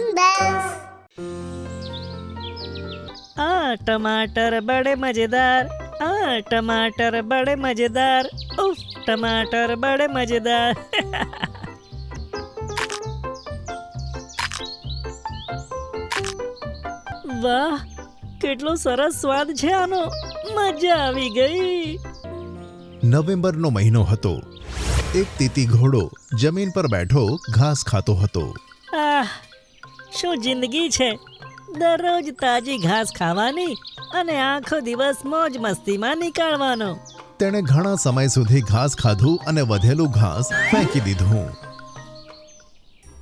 Fun Bells. टमाटर बड़े मजेदार, टमाटर बड़े मजेदार, उफ टमाटर बड़े मजेदार। વાહ, કેટલો સરસ સ્વાદ છે આનો, મજા આવી ગઈ. નવેમ્બરનો મહિનો હતો. એક તીતી ઘોડો જમીન પર બેઠો ઘાસ ખાતો હતો. શું જિંદગી છે, દરરોજ તાજી ઘાસ ખાવાની અને આખો દિવસ મોજ મસ્તીમાં નીકાળવાનો. તેણે ઘણા સમય સુધી ઘાસ ખાધું અને વધેલું ઘાસ ફેંકી દીધું.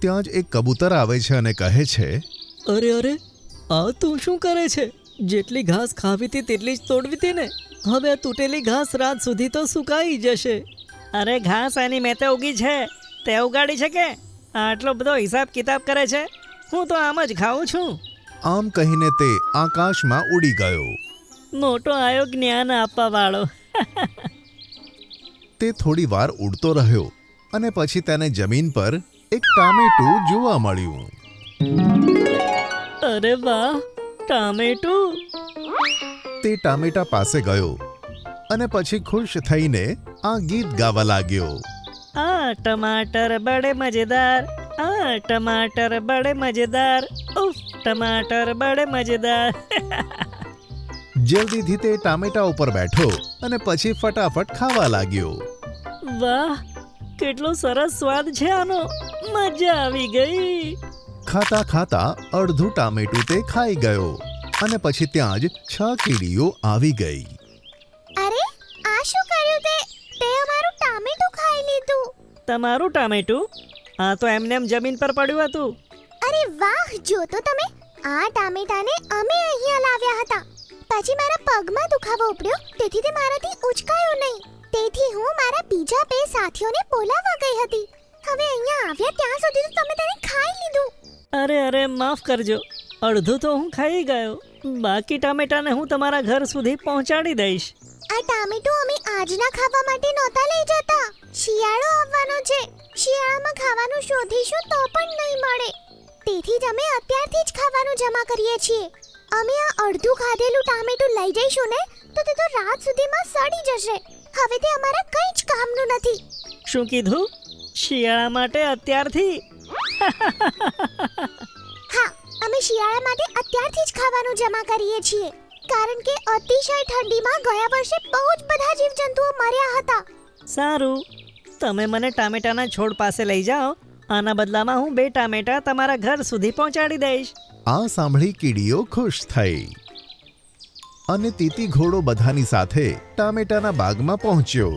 ત્યાં જ એક કબૂતર આવે છે અને કહે છે, અરે આ તું શું કરે છે? જેટલી ઘાસ ખાવી હતી તેટલી જ તોડવી હતી ને. હવે આ તૂટેલી ઘાસ રાત સુધી તો સુકાઈ જશે. અરે ઘાસ આની મેં તો ઉગી છે, તે ઉગાડી છે કે? આટલો બધો હિસાબ કિતાબ કરે છે, હું તો આમ જ ખાઉં છું. આમ કહીને તે આકાશમાં ઉડી ગયો. મોટો આયો જ્ઞાન આપવા વાળો. તે થોડી વાર ઉડતો રહ્યો અને પછી તેને જમીન પર એક ટામેટું જોવા મળ્યું. અરે વાહ, ટામેટું. તે ટામેટા પાસે ગયો અને પછી ખુશ થઈને આ ગીત ગાવા લાગ્યો. टमाटर बड़े मजेदार, टमाटर बड़े मजेदार, उफ टमाटर बड़े मजेदार. જલ્દીથી તે ટામેટા ઉપર બેઠો અને પછી ફટાફટ ખાવા લાગ્યો. વાહ, કેટલો સરસ સ્વાદ છે આનો, મજા આવી ગઈ. ખાતા ખાતા અડધું ટામેટું તે ખાઈ ગયો અને પછી ત્યાં જ 6 કીડીઓ આવી ગઈ. અરે આ શું કર્યું તે અમારું ટામેટું ખાઈ લીધું. તમારું ટામેટું? આ તો એમનેમ જમીન પર પડ્યું હતું. અરે વાહ, જો તો તમે, આ ટામેટાને અમે અહીંયા લાવ્યા હતા. પછી મારા પગમાં દુખાવો ઉપડ્યો, તેથી તે મારાથી ઉચકાયો નહીં. તેથી હું મારા બીજા 2 સાથીઓને બોલાવવા ગઈ હતી. હવે અહીંયા આવ્યા ત્યાં સુધી તો તમે તેને ખાઈ લીધું. અરે માફ કરજો, અડધું તો હું ખાઈ ગયો. બાકી ટામેટાને હું તમારા ઘર સુધી પહોંચાડી દઈશ. આ ટામેટું અમે આજના ખાવા માટે નહોતા લઈ જતા. શિયાળો આવવાનો છે, શિયાળામાં ખાવાનું શોધીશું તો પણ નહીં મળે. તેથી જ અમે અત્યારથી જ ખાવાનું જમા કરીએ છીએ. અમે આ અડધું ખાધેલું ટામેટું લઈ જઈશું ને તો તે તો રાત સુધીમાં સડી જશે. હવે તે અમારા કંઈ જ કામનું નથી. શું કીધું? શિયાળા માટે અત્યારથી? હા, અમે શિયાળા માટે અત્યારથી જ ખાવાનું જમા કરીએ છીએ, કારણ કે અતિશય ઠંડીમાં ગયા વર્ષે બહુ જ બધા જીવજંતુઓ મર્યા હતા. સારું, તમે મને ટામેટાના છોડ પાસે લઈ જાઓ. આના બદલામાં હું 2 ટામેટા તમારા ઘર સુધી પહોંચાડી દઈશ. આ સાંભળી કીડીઓ ખુશ થઈ અને તીતી ઘોડો બધાની સાથે ટામેટાના બાગમાં પહોંચ્યો.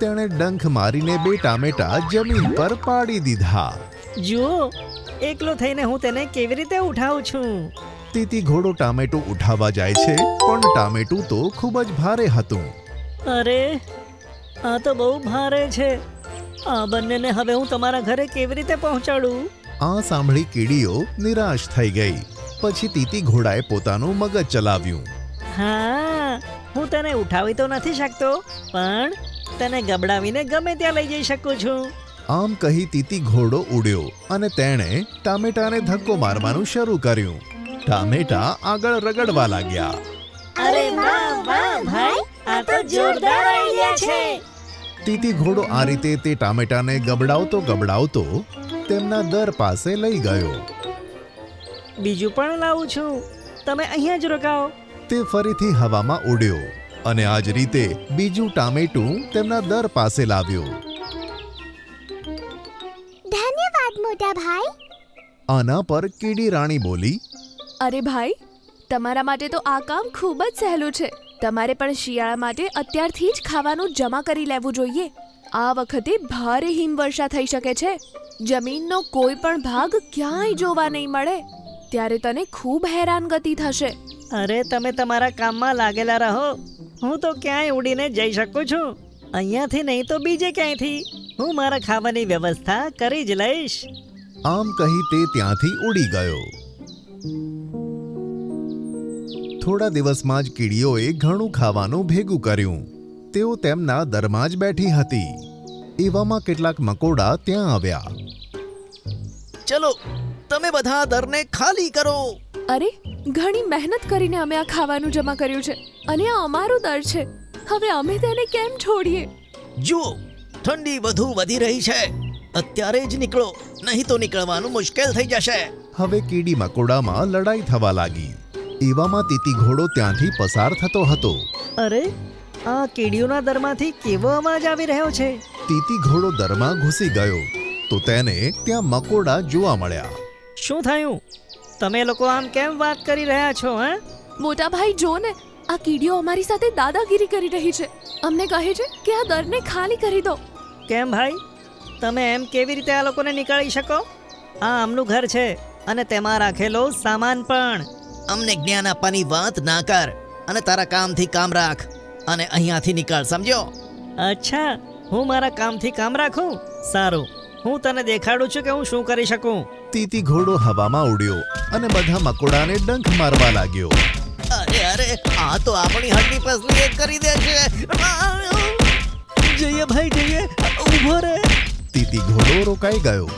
તેણે ડંખ મારીને 2 ટામેટા જમીન પર પાડી દીધા. જુઓ, એકલો થઈને હું તેને કેવી રીતે ઉઠાવું છું. તીતી ઘોડો ટામેટું ઉઠાવવા જાય છે, પણ ટામેટું તો ખૂબ જ ભારે હતું. અરે આ તો બહુ ભારે છે. આ બંનેને હવે હું તમારા ઘરે કેવી રીતે પહોંચાડું? આ સાંભળી કીડીઓ નિરાશ થઈ ગઈ. પછી તીતી ઘોડાએ પોતાનું મગજ ચલાવ્યું. હા, હું તને ઉઠાવી તો નથી શકતો, પણ તને ગબડાવીને ગમે ત્યાં લઈ જઈ શકું છું. આમ કહી તીતી ઘોડો ઉડ્યો અને તેણે ટામેટાને ધક્કો મારવાનું શરૂ કર્યું. ટામેટા આગળ રગડવા લાગ્યા. અરે વાહ વાહ ભાઈ, આ તો જોરદાર આઈડિયા છે. તીતી ઘોડો આ રીતે તે ટામેટાને ગબડાવતો તેમના દર પાસે લઈ ગયો. બીજું પણ લાવું છું, તમે અહીંયા જ રોકાઓ. તે ફરીથી હવામાં ઉડ્યો અને આ જ રીતે બીજું ટામેટું તેમના દર પાસે લાવ્યો. ધન્યવાદ મોટા ભાઈ. આના પર કીડી રાણી બોલી, અરે ભાઈ, તમારા માટે તો આ કામ ખૂબ જ સહેલું છે. તમારે પણ શિયાળા માટે અત્યારથી જ ખાવાનું જમા કરી લેવું જોઈએ. આ વખતે ભારે હિમવર્ષા થઈ શકે છે. જમીનનો કોઈ પણ ભાગ ક્યાંય જોવા નહીં મળે. ત્યારે તને ખૂબ હેરાનગતિ થશે. અરે તમે તમારા કામમાં લાગેલા રહો. હું તો ક્યાંય ઉડીને જઈ શકું છું. અહીંયાથી નહીં તો બીજે ક્યાંયથી હું મારા ખાવાની વ્યવસ્થા કરી જ લઈશ. આમ કહી તે ત્યાંથી ઉડી ગયો. થોડા દિવસમાં જ કીડીઓએ ઘણું ખાવાનું ભેગું કર્યું. તેઓ તેમના દરમાં જ બેઠી હતી. એવામાં કેટલાક મકોડા ત્યાં આવ્યા. ચલો તમે બધા દરને ખાલી કરો. અરે ઘણી મહેનત કરીને અમે આ ખાવાનું જમા કર્યું છે અને આ અમારું દર છે. હવે અમે તેને કેમ છોડીએ? જુઓ, ઠંડી વધુ વધી રહી છે. અત્યારે જ નીકળો, નહીં તો નીકળવાનું મુશ્કેલ થઈ જશે. હવે કીડી મકોડામાં લડાઈ થવા લાગી. એવામાં તીતી ઘોડો ત્યાંથી પસાર થતો હતો. અરે, આ કીડીઓના દરમાંથી કેવો અવાજ આવી રહ્યો છે? તીતી ઘોડો દરમાં ઘૂસી ગયો તો તેને ત્યાં મકોડા જોવા મળ્યા. શું થયું? તમે લોકો આમ કેમ વાત કરી રહ્યા છો? હે, મોટા ભાઈ જો ને, આ કીડીઓ અમારી સાથે દાદાગીરી કરી રહી છે. અમને કહે છે કે આ દરને ખાલી કરી દો. કેમ ભાઈ, તમે એમ કેવી રીતે આ લોકોને નીકાળી શકો? આ આમનું ઘર છે અને તેમાં રાખેલો સામાન પણ. અમને જ્ઞાન આપવાની વાત ના કર અને તારા કામથી કામ રાખ અને અહીંયાથી નીકળ, સમજ્યો? અચ્છા, હું મારા કામથી કામ રાખું? સારું, હું તને દેખાડું છું કે હું શું કરી શકું. તીતી ઘોડો હવામાં ઉડ્યો અને બધા મકોડાને ડંખ મારવા લાગ્યો. અરે અરે, આ તો આપણી હડની પસલી એક કરી દે છે. જઈએ ભાઈ જઈએ, ઊભો રહે. તીતી ઘોડો રોકાઈ ગયો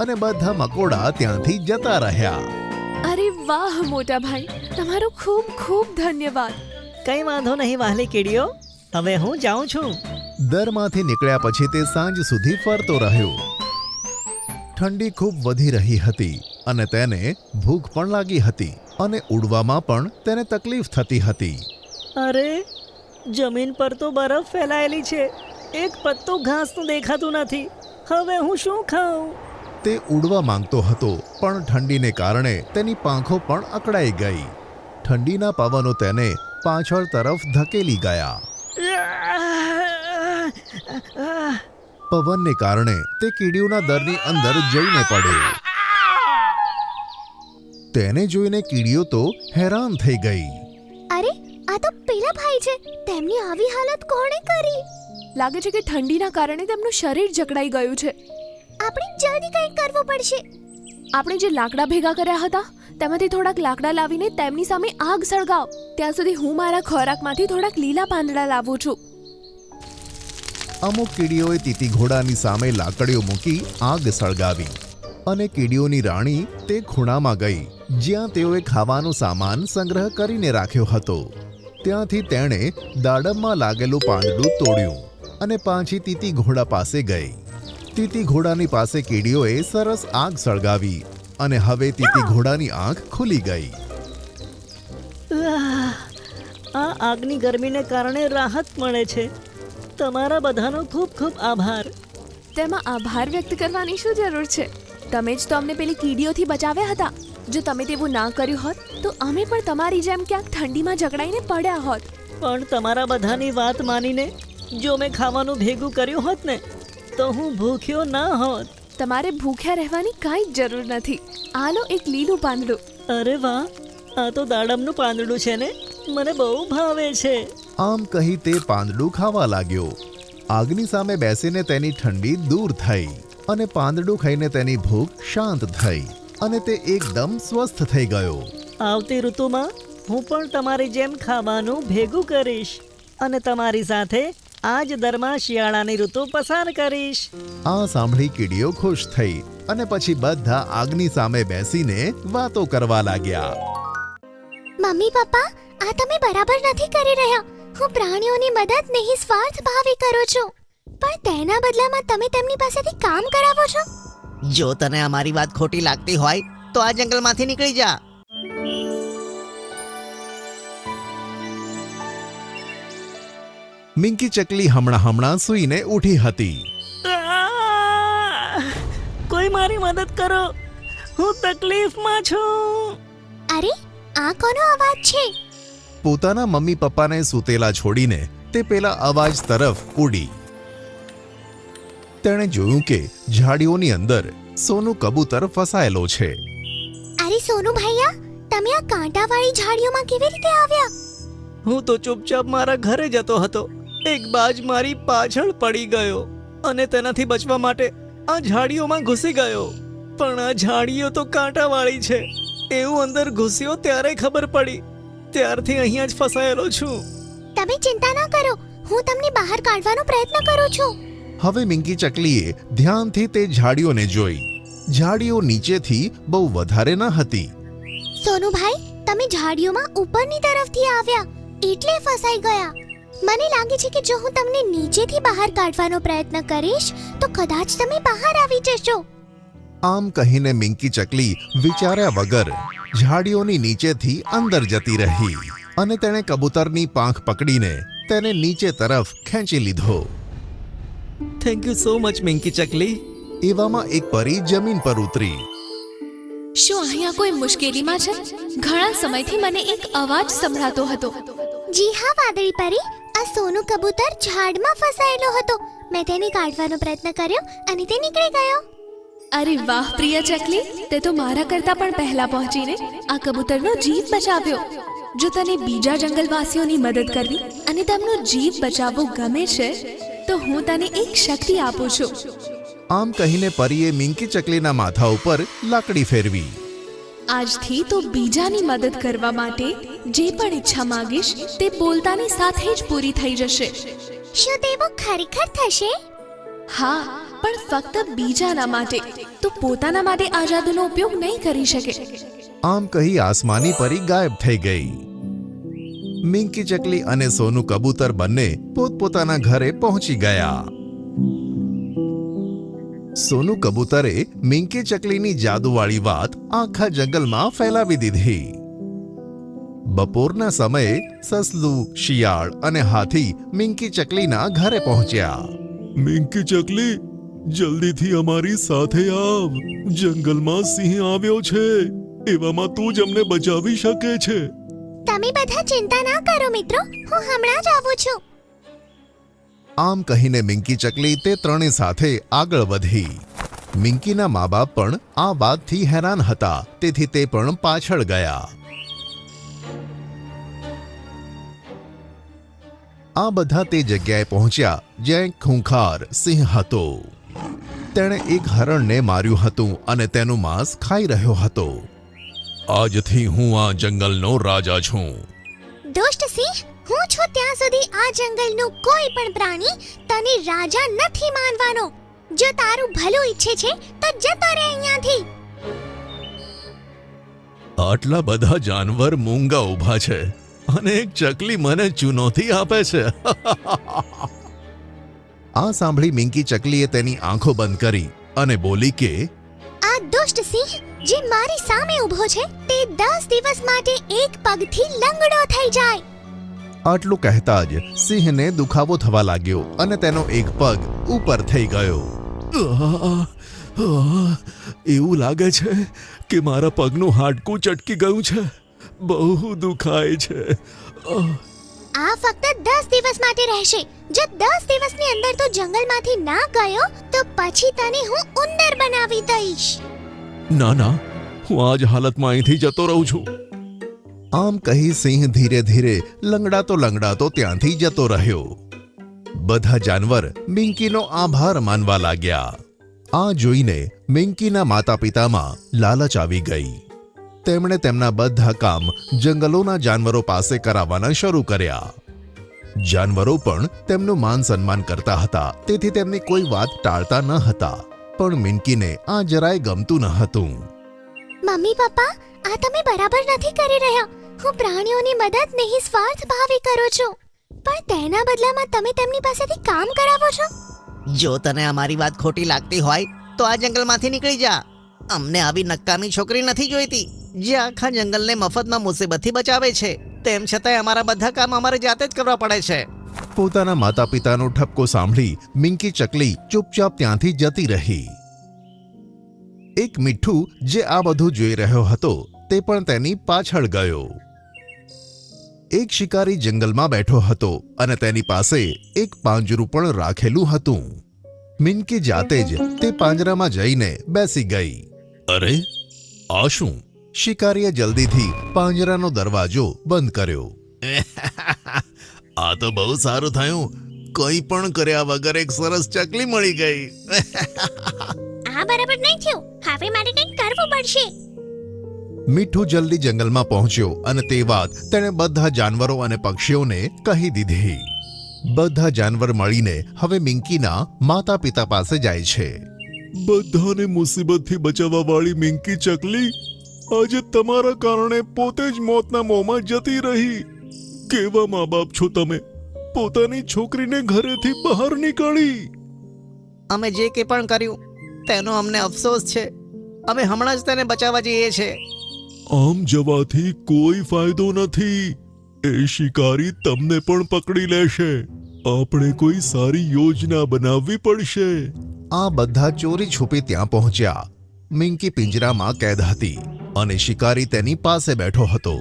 અને બધા મકોડા ત્યાંથી જતા રહ્યા. અરે વાહ મોટા ભાઈ, તમારો ખૂબ ખૂબ ધન્યવાદ. કઈ વાંધો નહીં વહાલી કીડીઓ, હવે હું જાઉં છું. દરમાંથી નીકળ્યા પછી તે સાંજ સુધી ફરતો રહ્યો. ઠંડી ખૂબ વધી રહી હતી અને તેને ભૂખ પણ લાગી હતી અને ઉડવામાં પણ તેને તકલીફ થતી હતી. અરે, જમીન પર તો બરફ ફેલાયેલી છે, એક પત્તું ઘાસનું દેખાતું નથી. હવે હું શું ખાઉં? તે ઉડવા માંગતો હતો પણ ઠંડીને કારણે તેની પાંખો પણ અકળાઈ ગઈ. ઠંડીના પવનો તેને પાછળ તરફ ધકેલી ગયા. પવનને કારણે તે કીડીઓના દરની અંદર જઈને પડ્યો. તેને જોઈને કીડીઓ તો હેરાન થઈ ગઈ. અરે, આ તો પેલા ભાઈ છે. તેમની આવી હાલત કોણે કરી? લાગે છે કે ઠંડીના કારણે તેમનું શરીર જકડાઈ ગયું છે. આપણે જલ્દી કંઈક કરવું પડશે. આપણે જે લાકડા ભેગા કર્યા હતા તેમાંથી થોડાક લાકડા લાવીને તેમની સામે આગ સળગાવ. ત્યાં સુધી હું મારા ખોરાકમાંથી થોડાક લીલા પાંદડા લાવું છું. અમુક કીડીઓએ તીતી ઘોડાની સામે લાકડીઓ મૂકી આગ સળગાવી અને કીડીઓની રાણી તે ખૂણામાં ગઈ જ્યાં તેઓએ ખાવાનો સામાન સંગ્રહ કરીને રાખ્યો હતો. ત્યાંથી તેણે દાડમમાં લાગેલું પાંદડું તોડ્યું અને પાછી તીતી ઘોડા પાસે ગઈ. તીતી ઘોડાની પાસે કીડીઓએ સરસ આગ સળગાવી અને હવે તીતી ઘોડાની આંખ ખુલી ગઈ. આ આગની ગરમીને કારણે રાહત મળે છે. તમારા બધાનો ખૂબ ખૂબ આભાર. તેમાં આભાર વ્યક્ત કરવાની શું જરૂર છે? તમે જ તો અમને પેલી કીડીઓથી બચાવ્યા હતા. જો તમે તેવું ના કર્યું હોત તો અમે પણ તમારી જેમ ક્યાંક ઠંડીમાં જકડાઈને પડ્યા હોત. પણ તમારા બધાની વાત માનીને જો મેં ખાવાનું ભેગું કર્યું હોત ને તો હું ભૂખ્યો ના હોત. તમારે ભૂખ્યા રહેવાની કાંઈ જ જરૂર નથી. આ લો એક લીલું પાંદડું. અરે વાહ, આ તો દાડમનું પાંદડું છે ને, મને બહુ ભાવે છે. આમ કહી તે પાંદડું ખાવા લાગ્યો. આગની સામે બેસીને તેની ઠંડી દૂર થઈ અને પાંદડું ખાઈને તેની ભૂખ શાંત થઈ અને તે એકદમ સ્વસ્થ થઈ ગયો. આવતી ઋતુમાં હું પણ તમારી જેમ ખાવાનું ભેગું કરીશ અને તમારી સાથે આ જ દરમાં શિયાળાની ઋતુ પસાર કરીશ. આ સાંભળી કીડીઓ ખુશ થઈ અને પછી બધા આગની સામે બેસીને વાતો કરવા લાગ્યા. મમ્મી પપ્પા, આ તમે બરાબર નથી કરી રહ્યા. હું પ્રાણીઓની મદદ નહીં સ્વાર્થ ભાવે કરું છું, પણ તેના બદલામાં તમે તેમની પાસેથી કામ કરાવો છો. જો તને અમારી વાત ખોટી લાગતી હોય તો આ જંગલમાંથી નીકળી જા. મિંકી ચકલી હમણાં સૂઈને ઉઠી હતી. કોઈ મારી મદદ કરો, હું તકલીફમાં છું. અરે, આ કોનો અવાજ છે? પોતાના મમ્મી પપ્પાને સૂતેલા છોડીને તે પેલા અવાજ તરફ ઉડી. તેણે જોયું કે ઝાડીઓની અંદર સોનું કબૂતર ફસાયેલો છે. અરે સોનુ ભૈયા, તમે આ કાંટાવાળી ઝાડીઓમાં કેવી રીતે આવ્યા? હું તો ચૂપચાપ મારા ઘરે જતો હતો. એક બાજ મારી પાછળ પડી ગયો અને તેનાથી બચવા માટે આ ઝાડીઓમાં ઘૂસી ગયો. પણ આ ઝાડીઓ તો કાંટાવાળી છે એવું અંદર ઘૂસ્યો ત્યારે ખબર પડી. ત્યારથી અહીંયા જ ફસાયેલો છું. તમે ચિંતા ના કરો, હું તમને બહાર કાઢવાનો પ્રયત્ન કરું છું. હવે મિંકી ચકલીએ ધ્યાનથી તે ઝાડીઓને જોઈ ઝાડીઓ નીચેથી બહુ વધારે ન હતી. સોનુભાઈ, તમે ઝાડીઓમાં ઉપરની તરફથી આવ્યા એટલે ફસાઈ ગયા. મને લાગે છે કે જો હું તમને નીચેથી બહાર કાઢવાનો પ્રયત્ન કરીશ તો કદાચ તમે બહાર આવી જશો. આમ કહીને મિંકી ચકલી વિચાર્યા વગર ઝાડીઓની નીચેથી અંદર જતી રહી અને તેણે કબૂતરની પાંખ પકડીને તેને નીચે તરફ ખેંચી લીધો. Thank you so much Minki ચકલી. એવામાં એક પરી જમીન પર ઉતરી. શું અહીંયા કોઈ મુશ્કેલીમાં છે? ઘણા સમયથી મને એક અવાજ સંભળાતો હતો. જી હા વાદળી પરી, આ સોનું કબૂતર ઝાડમાં ફસાયેલો હતો. મેં તેને કાઢવાનો પ્રયત્ન કર્યો અને તે નીકળી ગયો. અરે વાહ પ્રિય ચકલી, તે તો મારા કરતા પણ પહેલા પહોંચીને આ કબૂતરનો જીવ બચાવ્યો. જો તને બીજા જંગલવાસીઓની મદદ કરવી અને તેમનો જીવ બચાવવો ગમે છે તો હું તને એક શક્તિ આપું છું. આમ કહીને પરીએ મિંકી ચકલીના માથા ઉપર લાકડી ફેરવી. આજથી તો બીજાની મદદ કરવા માટે જે પણ ઈચ્છા માંગીશ તે બોલતાની સાથે જ પૂરી થઈ જશે. શું તેવું ખરેખર થશે? હા, પણ ફક્ત બીજાના માટે. તો પોતાના માટે આ જાદુનો ઉપયોગ નહીં કરી શકે. આમ કહી આસમાની પરી ગાયબ થઈ ગઈ. મિંકી ચકલી અને સોનું કબૂતર બંને પોતપોતાના ઘરે પહોંચી ગયા. સોનું કબૂતરે મિંકી ચકલીની જાદુવાળી વાત આખા જંગલમાં ફેલાવી દીધી. બપોરના સમયે સસલું, શિયાળ અને હાથી મિંકી ચકલીના ઘરે પહોંચ્યા. મિંકી ચકલી, જલ્દીથી અમારી સાથે આવ. જંગલમાં સિંહ આવ્યો છે. એવામાં તું જ અમને બચાવી શકે છે. તમે બધા ચિંતા ના કરો મિત્રો, હું હમણાં જ આવું છું. આમ કહીને મિંકી ચકલી તે ત્રણેય સાથે આગળ વધી. મિંકીના મા બાપ પણ આ વાતથી હેરાન હતા, તેથી તે પણ પાછળ ગયા. આ બધા તે જગ્યાએ પહોંચ્યા જ્યાં એક ખૂંખાર સિંહ હતો. તેણે એક હરણને માર્યું હતું અને તેનું માંસ ખાઈ રહ્યો હતો. આજથી હું આ જંગલનો રાજા છું. દુષ્ટ સિંહ, હું છું ત્યાં સુધી આ જંગલનું કોઈ પણ પ્રાણી તને રાજા નથી માનવાનો. જો તારું ભલું ઈચ્છે છે તો જતો રહે અહીંયાથી. આટલા બધા જાનવર મૂંગા ઊભા છે અને એક ચકલી મને ચુનૌતી આપે છે. આ સાંભળી મિંકી ચકલીએ તેની આંખો બંધ કરી અને બોલી કે આ દુષ્ટ સિંહ જે મારી સામે ઊભો છે તે 10 દિવસ માટે એક પગથી લંગડો થઈ જાય. આટલું કહેતા જ સિંહને દુખાવો થવા લાગ્યો અને તેનો એક પગ ઉપર થઈ ગયો. એવું લાગે છે કે મારા પગનું હાડકું ચટકી ગયું છે. બહુ દુખાય છે. આ ફક્ત 10 દિવસ માટે રહેશે. જો 10 દિવસની અંદર તું જંગલમાંથી ના ગયો તો પછી તને હું ઉંદર બનાવી દઈશ. ના ના, હું આજ હાલતમાં અહીંથી જતો રહું છું. આમ કહી સિંહ ધીરે ધીરે લંગડાતો ત્યાંથી જતો રહ્યો. બધા જાનવર મિંકીનો આભાર માનવા લાગ્યા. આ જોઈને મિંકીના માતા પિતામાં લાલચ આવી ગઈ. તેમણે તેમના બધા કામ જંગલોના જાનવરો પાસે કરાવવાના શરૂ કર્યા. જાનવરો પણ તેમનું માન સન્માન કરતા હતા, તેથી તેમની કોઈ વાત ટાળતા ન હતા. પણ મિંકીને આ જરાય ગમતું ન હતું. મમ્મી પપ્પા, આ તમે બરાબર નથી કરી રહ્યા. હું પ્રાણીઓની મદદ નિસ્વાર્થ ભાવે કરું છું, પણ તેના બદલામાં તમે તેમની પાસેથી કામ કરાવો છો. જો તને અમારી વાત ખોટી લાગતી હોય તો આ જંગલમાંથી નીકળી જા. અમને આવી નકામી છોકરી નથી જોઈતી જે આખા જંગલને મફતમાં મુસીબતથી બચાવે છે. તેમ છતાંય અમારા બધા કામ અમારે જાતે જ કરવા પડે છે. પોતાના માતા પિતાનો ઠપકો સાંભળી મિંકી ચકલી ચૂપચાપ ત્યાંથી જતી રહી. એક મીઠું જે આ બધું જોઈ રહ્યો હતો તે પણ તેની પાછળ ગયો. એક શિકારી જંગલમાં બેઠો હતો અને તેની પાસે એક પાંજરું પણ રાખેલું હતું. મિંકી જાતે જ તે પાંજરામાં જઈને બેસી ગઈ. અરે, આ શું? શિકારીએ જલ્દીથી પાંજરાનો દરવાજો બંધ કર્યો. આ તો બહુ સારું થયું. કંઈ પણ કર્યા વગર એક સરસ ચકલી મળી ગઈ. આ બરાબર નહીં થયું. હવે મારે કંઈક કરવું પડશે. મીઠું જલ્દી જંગલમાં પહોંચ્યો અને તે વાત તેણે બધા જાનવરો અને પક્ષીઓને કહી દીધી. બધા જાનવર મળીને હવે મિંકીના માતા પિતા પાસે જાય છે. બધાને મુસીબતથી બચાવવા વાળી મિંકી ચકલી આજે તમારા કારણે પોતે જ મોતના મોંમાં જતી રહી. કેવા મા બાપ છો તમે? પોતાની છોકરીને ઘરેથી બહાર નીકાળી. અમે જે કંઈ પણ કર્યું તેનો અમને અફસોસ છે. અમે હમણાં જ તેને બચાવવા જઈએ છે. આમ જવાથી કોઈ ફાયદો નથી. એ શિકારી તમને પણ પકડી લેશે. આપણે કોઈ સારી યોજના બનાવવી પડશે. આ બધા ચોરી છુપી ત્યાં પહોંચ્યા. મિંકી પિંજરામાં કેદ હતી અને શિકારી તેની પાસે બેઠો હતો.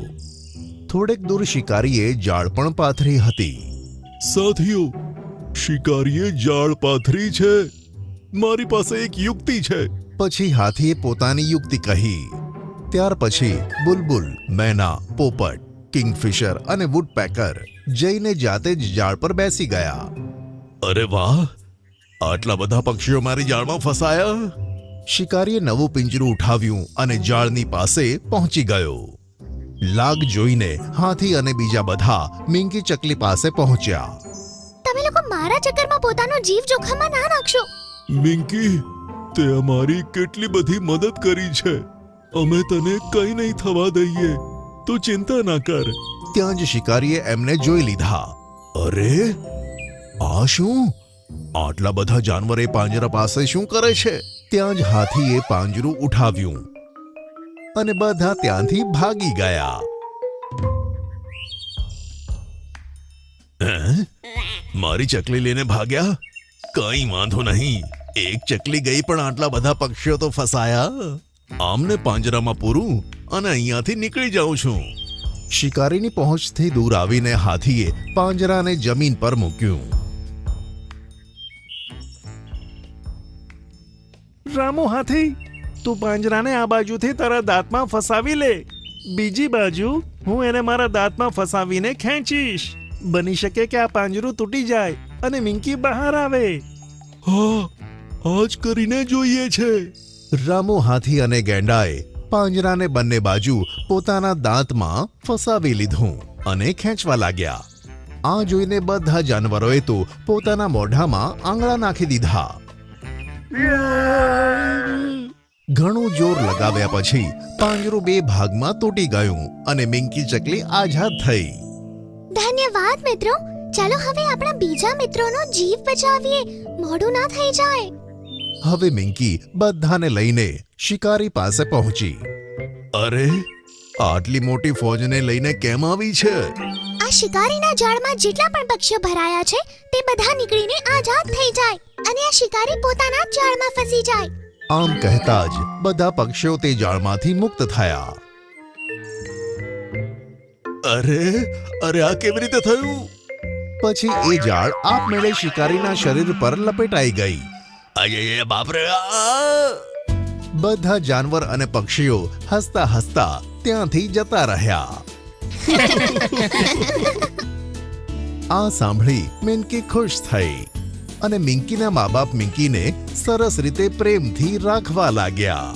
થોડેક દૂર શિકારીએ જાળ પણ પાથરી હતી. સાથીઓ, શિકારીએ જાળ પાથરી છે. મારી પાસે એક યુક્તિ છે. પછી હાથીએ પોતાની યુક્તિ કહી. ત્યાર પછી બુલબુલ, મેના, પોપટ, કિંગફિશર અને વુડપેકર જઈને જાતે જ જાળ પર બેસી ગયા. અરે વાહ, આટલા બધા પક્ષીઓ મારી જાળમાં ફસાયા. શિકારીએ નવું પિંજરું ઉઠાવ્યું અને જાળની પાસે પહોંચી ગયો. લાગ જોઈને હાથી અને બીજા બધા મિંકી ચકલી પાસે પહોંચ્યા. તમે લોકો મારા ચક્કરમાં પોતાનો જીવ જોખમમાં ના નાખશો. મિંકી, તે અમારી કેટલી બધી મદદ કરી છે. અમે તને કંઈ નહીં થવા દઈએ, તો ચિંતા ના કર. ત્યાં જ શિકારીએ એમને જોઈ લીધા. અરે, આ શું? આટલા બધા જાનવર એ પાંજરા પાસે શું કરે છે? ત્યાં જ હાથીએ પાંજરું ઉઠાવ્યું અને બધા ત્યાંથી ભાગી ગયા. મારી ચકલી લઈને ભાગ્યા? કંઈ વાંધો નહીં. એક ચકલી ગઈ પણ આટલા બધા પક્ષીઓ તો ફસાયા. આમને પાંજરામાં પૂરું અને અહીંયાથી નીકળી જાઉં છું. શિકારીની પહોંચથી દૂર આવીને હાથીએ પાંજરાને જમીન પર મૂક્યું. રામુ હાથી, તું પાંજરાને આ બાજુથી તારા દાંતમાં ફસાવી લે. બીજી બાજુ હું એને મારા દાંતમાં ફસાવીને ખેંચીશ. બની શકે કે આ પાંજરું તૂટી જાય અને મિંકી બહાર આવે. હા, આજ કરીને જોઈએ છે. રામુ હાથી અને ગેંડાએ પાંજરાને બંને બાજુ પોતાના દાંતમાં ફસાવી લીધું અને ખેંચવા લાગ્યા. આ જોઈને બધા જાનવરોએ તો પોતાના મોઢામાં આંગળા નાખી દીધા. ઘણું જોર લગાવ્યા પછી પાંજરું બે ભાગમાં તૂટી ગયું અને મિંકી ચકલી આઝાદ થઈ. ધન્યવાદ મિત્રો. ચાલો હવે આપણા બીજા મિત્રોનો જીવ બચાવીએ. મોડું ના થઈ જાય. હવે મિંકી બધાને લઈને શિકારી પાસે પહોંચી. અરે, આટલી મોટી ફોજને લઈને કેમ આવી છે? આ શિકારીના જાળમાં જેટલા પણ પક્ષીઓ ભરાયા છે તે બધા નીકળીને આઝાદ થઈ જાય અને આ શિકારી પોતાના જ જાળમાં ફસી જાય. આમ કહેતા જ બધા પક્ષીઓ તે જાળમાંથી મુક્ત થયા. અરે, આ કેવી રીતે થયું? પછી એ જાળ આપમેળે શિકારીના શરીર પર લપેટાઈ ગઈ. અયે બાપરે! બધા જાનવર અને પક્ષીઓ હસતા હસતા ત્યાંથી જતા રહ્યા. આ સાંભળી મિંકી ખુશ થઈ અને મિંકીના મા બાપ મિંકીને સરસ રીતે પ્રેમથી રાખવા લાગ્યા.